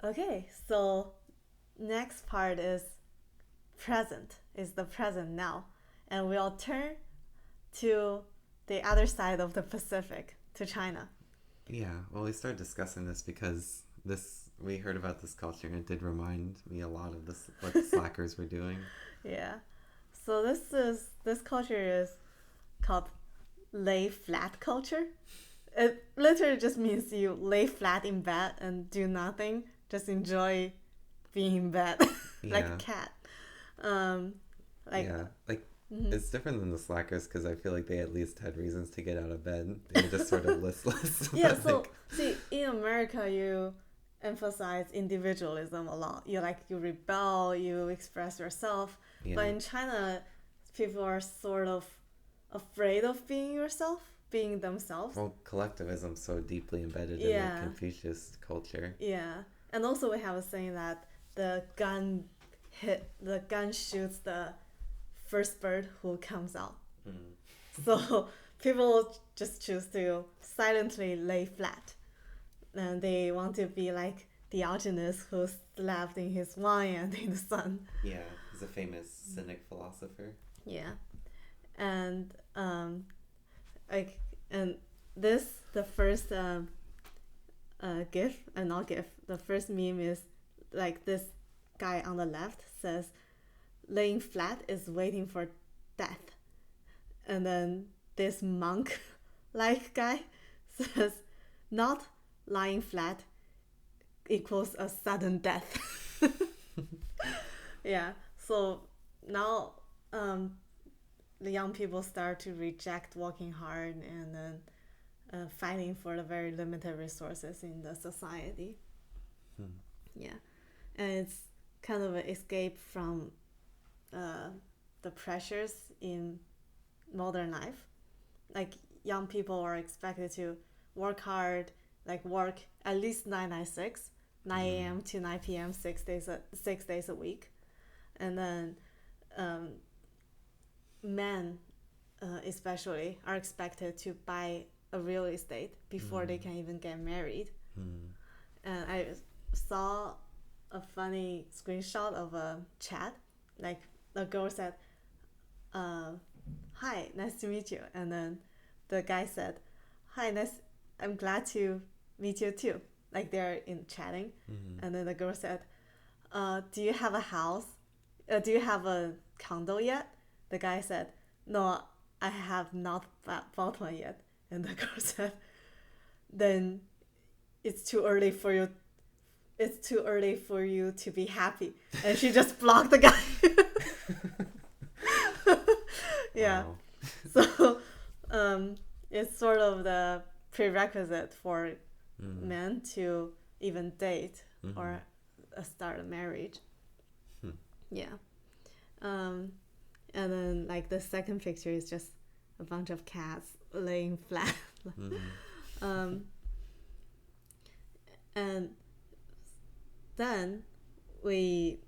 Okay, so next part is the present now. And we'll turn to the other side of the Pacific, to China. Yeah, well, we started discussing this because we heard about this culture and it did remind me a lot of this what the slackers were doing. Yeah. So this culture is called lay flat culture. It literally just means you lay flat in bed and do nothing, just enjoy being in bed like a Yeah, cat. Um, like, yeah, like mhm. it's different than the slackers because I feel like they at least had reasons to get out of bed. They were just sort of listless, Yeah. but So see, in America, you emphasize individualism a lot. You rebel, you express yourself. But yeah, in China, people are sort of afraid of being yourself, being themselves. well, collectivism's so deeply embedded in the Yeah, Confucius culture. yeah. And also we have a saying that the gun shoots the first bird who comes out. Mm. So people just choose to silently lay flat. And they want to be like Diogenes who slept in his wine and in the sun. Yeah, he's a famous cynic philosopher. Yeah. And like and this the first gif and not gif the first meme is like this guy on the left says laying flat is waiting for death, and then this monk like guy says not lying flat equals a sudden death. Yeah. So now the young people start to reject working hard and then fighting for the very limited resources in the society. Hmm. Yeah. And it's kind of an escape from uh, the pressures in modern life. Like young people are expected to work hard, like work at least 996, 9 Mm. a.m. to 9 p.m. 6 days a week. And then um, men, especially, are expected to buy a real estate before they Mm. can even get married. Mm. And I saw a funny screenshot of a chat. Like the girl said, uh, "Hi, nice to meet you," and then the guy said, "Hi, nice. I'm glad to meet you too." Like they're in chatting, Mm. and then the girl said, "Do you have a house? Do you have a condo yet?" The guy said, "No, I have not bought one yet." And the girl said, "Then it's too early for you. It's too early for you to be happy." And she just blocked the guy. Yeah. Wow. So it's sort of the prerequisite for Mm. men to even date Mm-hmm. or start a marriage. Hmm. Yeah. Um, and then like the second picture is just a bunch of cats laying flat. Mm-hmm. um, and then we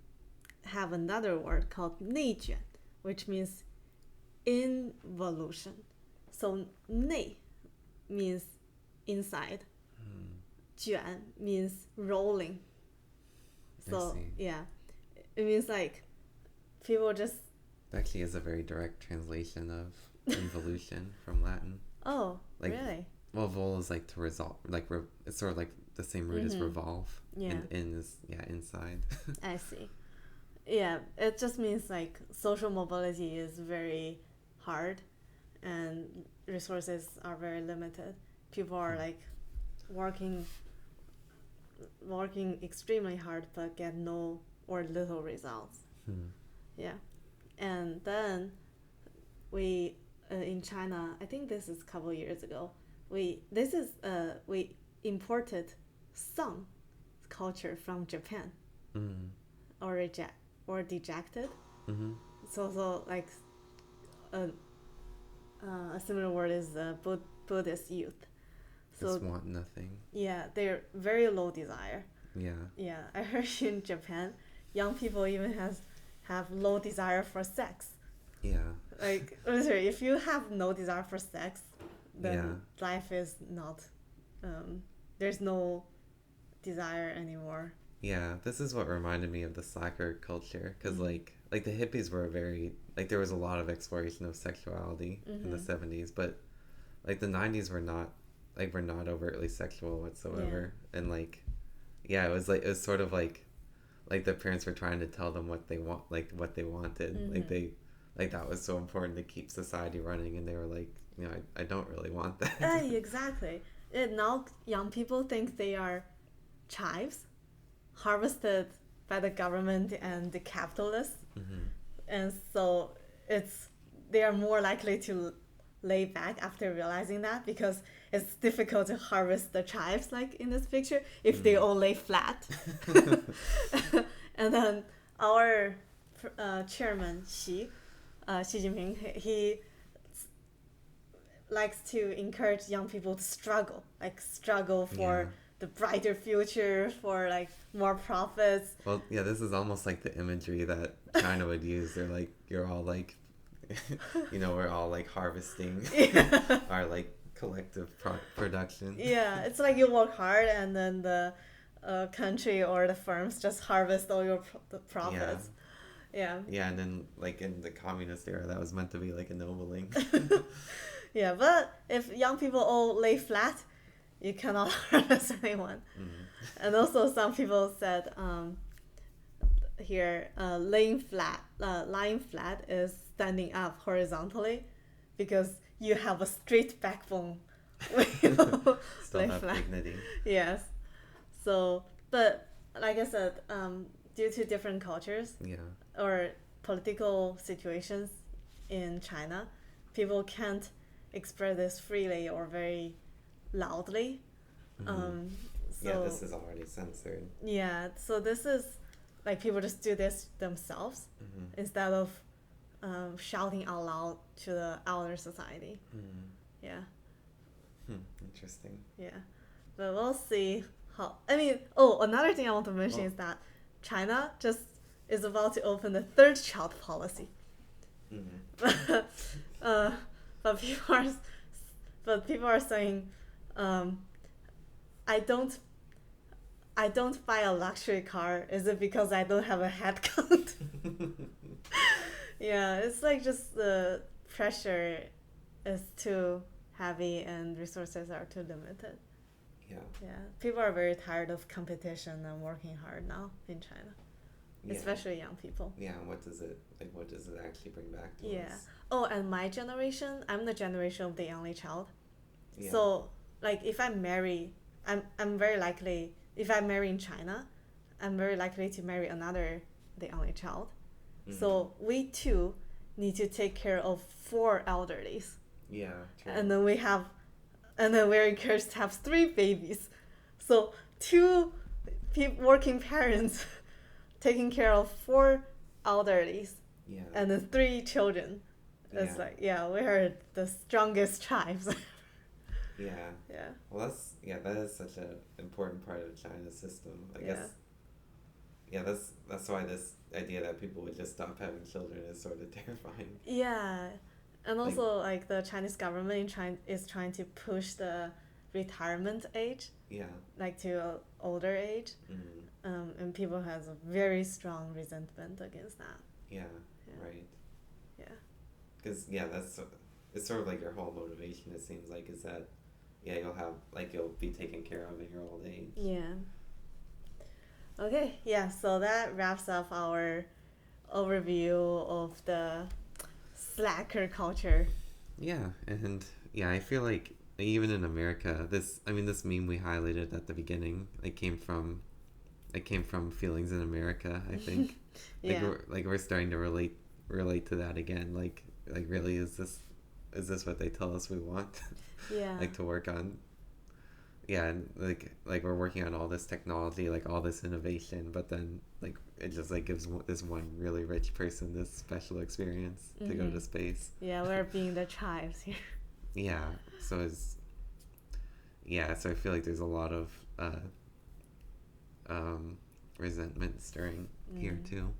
have another word called 内卷, which means involution. So 内 means inside, Mm. 卷 means rolling. I So see. yeah, it means like people just It actually is a very direct translation of involution from Latin. oh Like, really well, vol is like to resolve, like it's sort of like the same root as mm-hmm. revolve, Yeah, and in is inside. I see. Yeah, it just means like social mobility is very hard and resources are very limited. People are Hmm. like working working extremely hard but get no or little results. Hmm. Yeah. And then we in China, I think this is a couple years ago. We imported some culture from Japan Mm. or dejected. Mm-hmm. So like a, a similar word is Buddhist youth. Just So want nothing. yeah, they're very low desire. Yeah. Yeah, I heard in Japan, young people even have low desire for sex. Yeah. Like literally, if you have no desire for sex, Yeah. then life is not. There's no desire anymore. Yeah, this is what reminded me of the slacker culture because like the hippies were very like there was a lot of exploration of sexuality in the 70s, but like the 90s were not overtly sexual whatsoever. And like yeah, it was sort of like the parents were trying to tell them what they want, like what they wanted. Like they like that was so important to keep society running, and they were like, you know, I don't really want that. Exactly. And now young people think they are chives harvested by the government and the capitalists, and so it's they are more likely to lay back after realizing that because it's difficult to harvest the chives like in this picture if they all lay flat. And then our chairman Xi Jinping, he likes to encourage young people to struggle, like struggle for the brighter future, for like more profits. Well, yeah, this is almost like the imagery that China would use. They're like, you're all like, you know, we're all like harvesting our like collective production. Yeah, it's like you work hard and then the country or the firms just harvest all your the profits. Yeah. Yeah, and then like in the communist era, that was meant to be like ennobling. Yeah, but if young people all lay flat, you cannot harvest anyone. And also some people said here lying flat is standing up horizontally because you have a straight backbone when you Still lay have flat. dignity. Yes. So, but like I said, due to different cultures or political situations in China, people can't express this freely or very loudly. So This is already censored. yeah, so this is like people just do this themselves instead of shouting out loud to the outer society. Yeah. Interesting. Yeah, but we'll see how. I mean, oh, another thing I want to mention is that China just is about to open the third child policy. But people are saying, I don't buy a luxury car. Is it because I don't have a head count? Yeah, it's like just the pressure is too heavy and resources are too limited. Yeah, people are very tired of competition and working hard now in China, especially young people. Yeah, and what does it actually bring back to us? Oh, and my generation, I'm the generation of the only child. So like if I marry, I'm very likely, if I marry in China, I'm very likely to marry another the only child. So we too need to take care of 4 elderlies. Yeah, true. And then we're encouraged to have 3 babies. So 2 working parents taking care of 4 elderlies. And then 3 children. It's like, we are the strongest tribes. Yeah. Well, that is such an important part of China's system. I guess. Yeah, that's why this idea that people would just stop having children is sort of terrifying. Yeah, and also like the Chinese government is trying to push the retirement age. Like to an older age. And people has a very strong resentment against that. Right. Because it's sort of like your whole motivation. It seems like is that you'll be taken care of in your old age. Okay, so that wraps up our overview of the slacker culture. And I feel like even in America, this meme we highlighted at the beginning, it came from Feelings in America, I think. We're starting to relate to that again. Like really, is this what they tell us we want? Like to work on. And like we're working on all this technology, like all this innovation, but then like it just like gives this one really rich person this special experience to go to space. We're being the chives here. So I feel like there's a lot of resentment stirring here too.